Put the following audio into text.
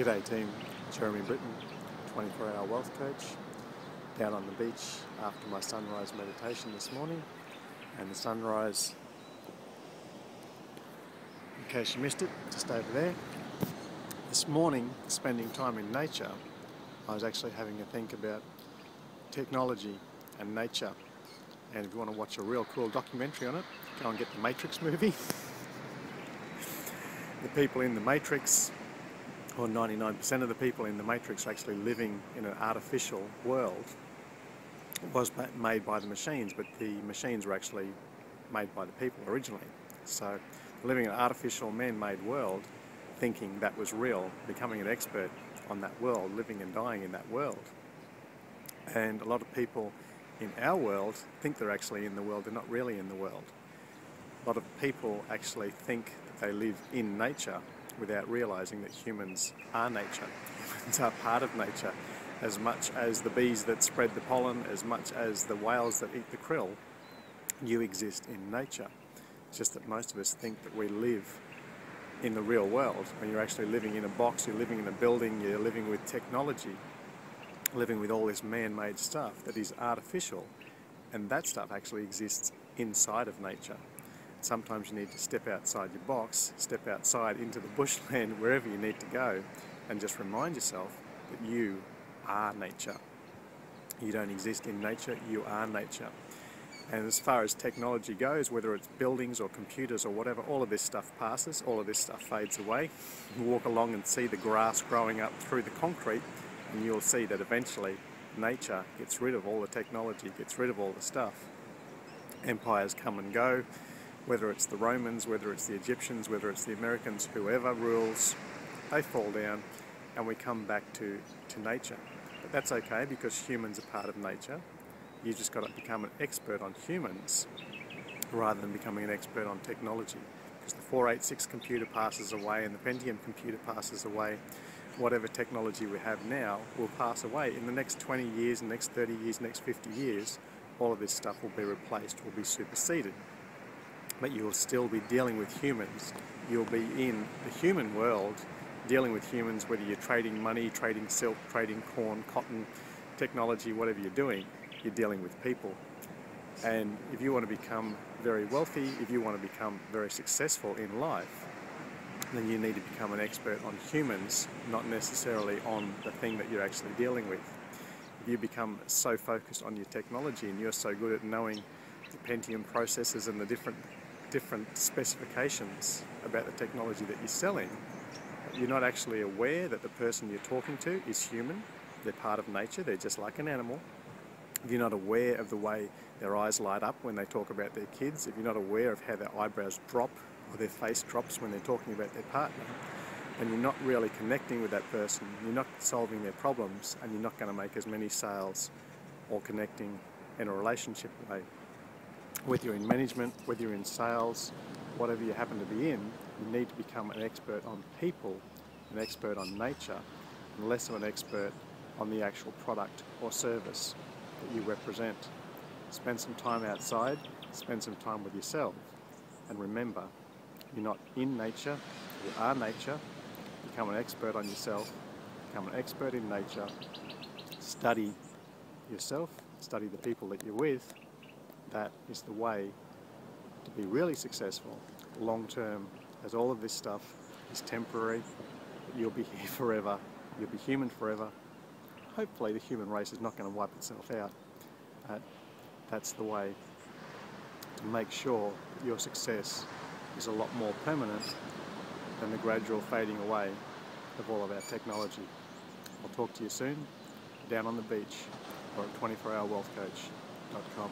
G'day team, Jeremy Britton, 24-hour wealth coach, down on the beach after my sunrise meditation this morning. And the sunrise, in case you missed it, just over there. This morning, spending time in nature, I was actually having a think about technology and nature. And if you want to watch a real cool documentary on it, go and get the Matrix movie. The people in the Matrix, or 99% of the people in the Matrix, are actually living in an artificial world. It was made by the machines, but the machines were actually made by the people originally. So living in an artificial man-made world, thinking that was real, becoming an expert on that world, living and dying in that world. And a lot of people in our world think they're actually in the world, they're not really in the world. A lot of people actually think that they live in nature without realizing that humans are nature. Humans are part of nature, as much as the bees that spread the pollen, as much as the whales that eat the krill. You exist in nature. It's just that most of us think that we live in the real world. When you're actually living in a box, you're living in a building, you're living with technology, living with all this man-made stuff that is artificial, and that stuff actually exists inside of nature. Sometimes you need to step outside your box, step outside into the bushland, wherever you need to go, and just remind yourself that you are nature. You don't exist in nature, you are nature. And as far as technology goes, whether it's buildings or computers or whatever, all of this stuff passes, all of this stuff fades away. You walk along and see the grass growing up through the concrete, and you'll see that eventually nature gets rid of all the technology, gets rid of all the stuff. Empires come and go, whether it's the Romans, whether it's the Egyptians, whether it's the Americans, whoever rules, they fall down and we come back to nature. But that's okay, because humans are part of nature. You've just got to become an expert on humans rather than becoming an expert on technology. Because the 486 computer passes away and the Pentium computer passes away. Whatever technology we have now will pass away. In the next 20 years, next 30 years, next 50 years, all of this stuff will be replaced, will be superseded. But you will still be dealing with humans. You'll be in the human world, dealing with humans, whether you're trading money, trading silk, trading corn, cotton, technology, whatever you're doing, you're dealing with people. And if you want to become very wealthy, if you want to become very successful in life, then you need to become an expert on humans, not necessarily on the thing that you're actually dealing with. If you become so focused on your technology and you're so good at knowing the Pentium processors and the different specifications about the technology that you're selling, you're not actually aware that the person you're talking to is human. They're part of nature, they're just like an animal. If you're not aware of the way their eyes light up when they talk about their kids, if you're not aware of how their eyebrows drop or their face drops when they're talking about their partner, then you're not really connecting with that person, you're not solving their problems, and you're not going to make as many sales or connecting in a relationship way. Whether you're in management, whether you're in sales, whatever you happen to be in, you need to become an expert on people, an expert on nature, and less of an expert on the actual product or service that you represent. Spend some time outside, spend some time with yourself, and remember, you're not in nature, you are nature. Become an expert on yourself, become an expert in nature, study yourself, study the people that you're with. That is the way to be really successful long term, as all of this stuff is temporary. You'll be here forever, you'll be human forever. Hopefully the human race is not going to wipe itself out. That's the way to make sure that your success is a lot more permanent than the gradual fading away of all of our technology. I'll talk to you soon, down on the beach or at 24hourwealthcoach.com.